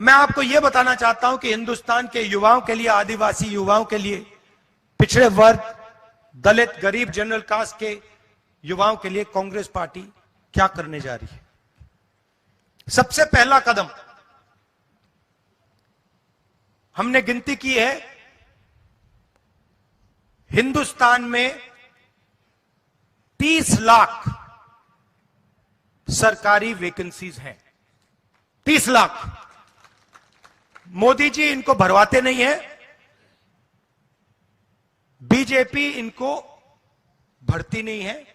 मैं आपको यह बताना चाहता हूं कि हिंदुस्तान के युवाओं के लिए, आदिवासी युवाओं के लिए, पिछड़े वर्ग, दलित, गरीब, जनरल कास्ट के युवाओं के लिए कांग्रेस पार्टी क्या करने जा रही है। सबसे पहला कदम हमने गिनती की है, हिंदुस्तान में 30 लाख सरकारी वैकेंसीज हैं। 30 लाख। मोदी जी इनको भरवाते नहीं है, बीजेपी इनको भरती नहीं है।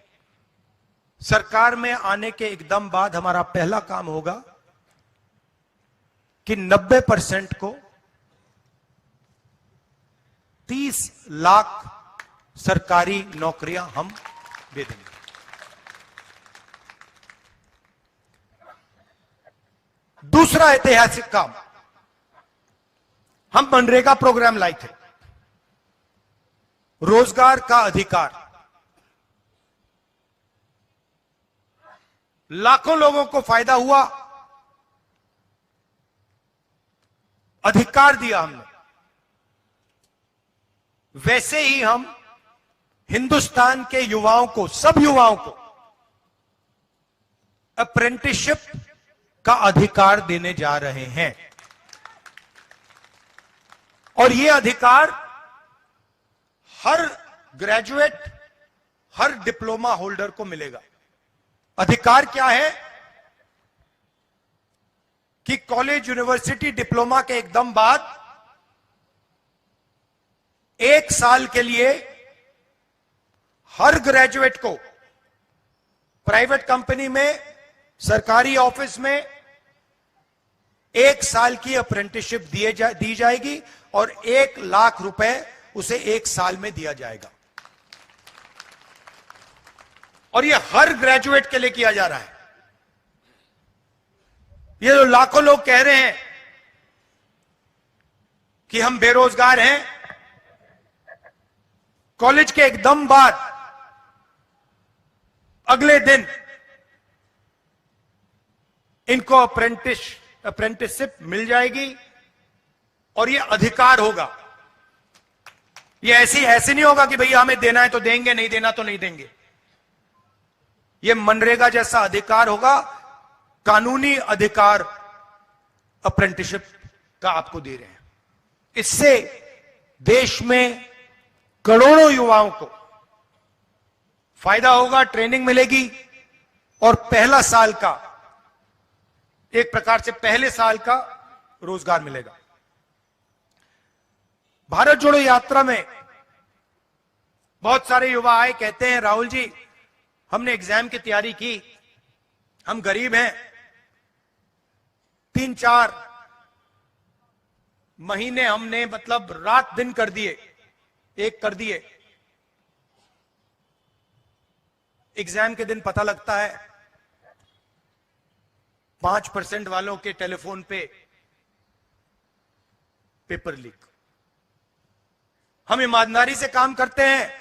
सरकार में आने के एकदम बाद हमारा पहला काम होगा कि 90% को 30 लाख सरकारी नौकरियां हम दे देंगे। दूसरा ऐतिहासिक काम, हम मनरेगा प्रोग्राम लाए थे, रोजगार का अधिकार। लाखों लोगों को फायदा हुआ, अधिकार दिया हमने। वैसे ही हम हिंदुस्तान के युवाओं को, सब युवाओं को अप्रेंटिसशिप का अधिकार देने जा रहे हैं। और यह अधिकार हर ग्रेजुएट, हर डिप्लोमा होल्डर को मिलेगा। अधिकार क्या है कि कॉलेज, यूनिवर्सिटी, डिप्लोमा के एकदम बाद 1 साल के लिए हर ग्रेजुएट को प्राइवेट कंपनी में, सरकारी ऑफिस में 1 साल की अप्रेंटिसशिप दी जाएगी और 1 लाख रुपए उसे 1 साल में दिया जाएगा। और यह हर ग्रेजुएट के लिए किया जा रहा है। ये जो लाखों लोग कह रहे हैं कि हम बेरोजगार हैं, कॉलेज के एकदम बाद अगले दिन इनको अप्रेंटिसशिप मिल जाएगी और यह अधिकार होगा। यह ऐसे नहीं होगा कि भैया हमें देना है तो देंगे, नहीं देना तो नहीं देंगे। यह मनरेगा जैसा अधिकार होगा, कानूनी अधिकार अप्रेंटिसशिप का आपको दे रहे हैं। इससे देश में करोड़ों युवाओं को फायदा होगा, ट्रेनिंग मिलेगी और पहला साल का, एक प्रकार से पहले साल का रोजगार मिलेगा। भारत जोड़ो यात्रा में बहुत सारे युवा आए, कहते हैं राहुल जी हमने एग्जाम की तैयारी की, हम गरीब हैं, 3-4 महीने हमने मतलब रात दिन कर दिए, एक कर दिए। एग्जाम के दिन पता लगता है 5% वालों के टेलीफोन पे पेपर लीक। हम ईमानदारी से काम करते हैं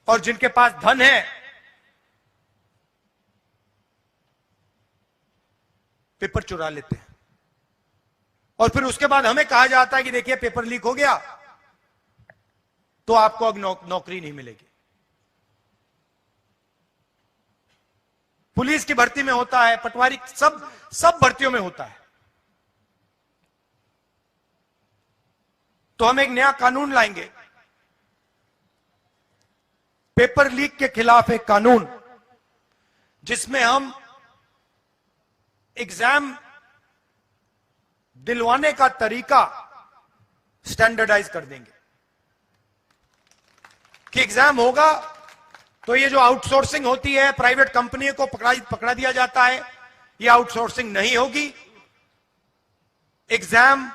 और जिनके पास धन है पेपर चुरा लेते हैं और फिर उसके बाद हमें कहा जाता है कि देखिए पेपर लीक हो गया तो आपको अब नौकरी नहीं मिलेगी। पुलिस की भर्ती में होता है, पटवारी, सब भर्तियों में होता है। तो हम एक नया कानून लाएंगे, पेपर लीक के खिलाफ एक कानून, जिसमें हम एग्जाम दिलवाने का तरीका स्टैंडर्डाइज कर देंगे कि एग्जाम होगा तो ये जो आउटसोर्सिंग होती है, प्राइवेट कंपनी को पकड़ा दिया जाता है, ये आउटसोर्सिंग नहीं होगी। एग्जाम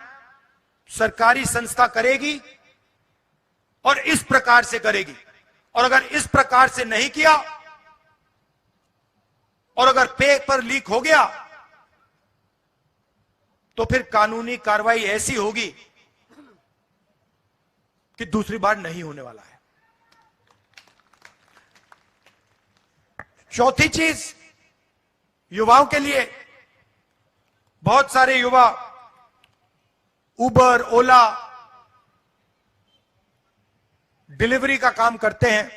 सरकारी संस्था करेगी और इस प्रकार से करेगी। और अगर इस प्रकार से नहीं किया और अगर पेपर लीक हो गया तो फिर कानूनी कार्रवाई ऐसी होगी कि दूसरी बार नहीं होने वाला है। चौथी चीज युवाओं के लिए बहुत सारे युवा उबर, ओला, डिलीवरी का काम करते हैं।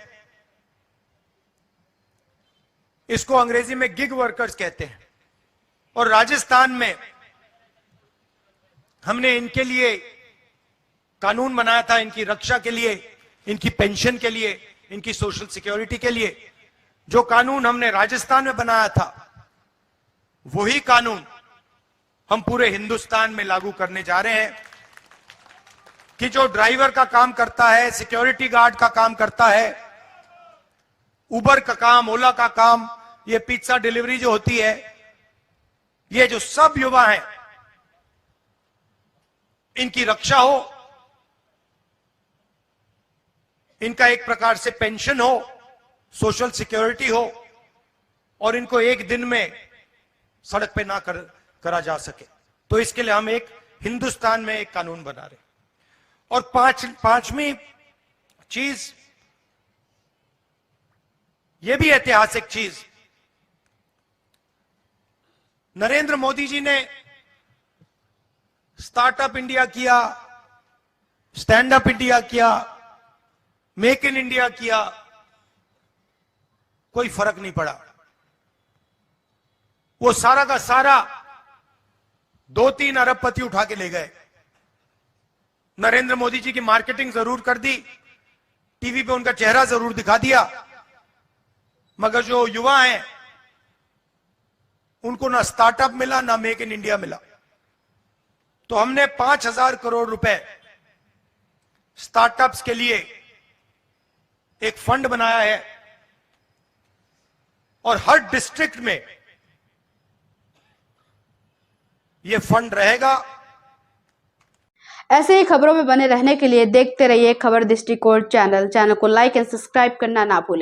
इसको अंग्रेजी में गिग वर्कर्स कहते हैं। और राजस्थान में हमने इनके लिए कानून बनाया था, इनकी रक्षा के लिए, इनकी पेंशन के लिए, इनकी सोशल सिक्योरिटी के लिए। जो कानून हमने राजस्थान में बनाया था, वही कानून हम पूरे हिंदुस्तान में लागू करने जा रहे हैं कि जो ड्राइवर का काम करता है, सिक्योरिटी गार्ड का काम करता है, उबर का काम, ओला का काम, ये पिज्जा डिलीवरी जो होती है, ये जो सब युवा हैं, इनकी रक्षा हो, इनका एक प्रकार से पेंशन हो, सोशल सिक्योरिटी हो, और इनको एक दिन में सड़क पे ना करा जा सके। तो इसके लिए हम एक हिंदुस्तान में एक कानून बना रहे हैं। और पांचवी चीज, यह भी ऐतिहासिक चीज, नरेंद्र मोदी जी ने स्टार्टअप इंडिया किया, स्टैंड अप इंडिया किया, मेक इन इंडिया किया, कोई फर्क नहीं पड़ा। वो सारा का सारा 2-3 अरबपति उठा के ले गए। नरेंद्र मोदी जी की मार्केटिंग जरूर कर दी, टीवी पे उनका चेहरा जरूर दिखा दिया, मगर जो युवा हैं उनको ना स्टार्टअप मिला, ना मेक इन इंडिया मिला। तो हमने 5,000 करोड़ रुपए स्टार्टअप्स के लिए एक फंड बनाया है, और हर डिस्ट्रिक्ट में यह फंड रहेगा। ऐसे ही खबरों में बने रहने के लिए देखते रहिए खबर दृष्टिकोण चैनल को लाइक एंड सब्सक्राइब करना ना भूलें।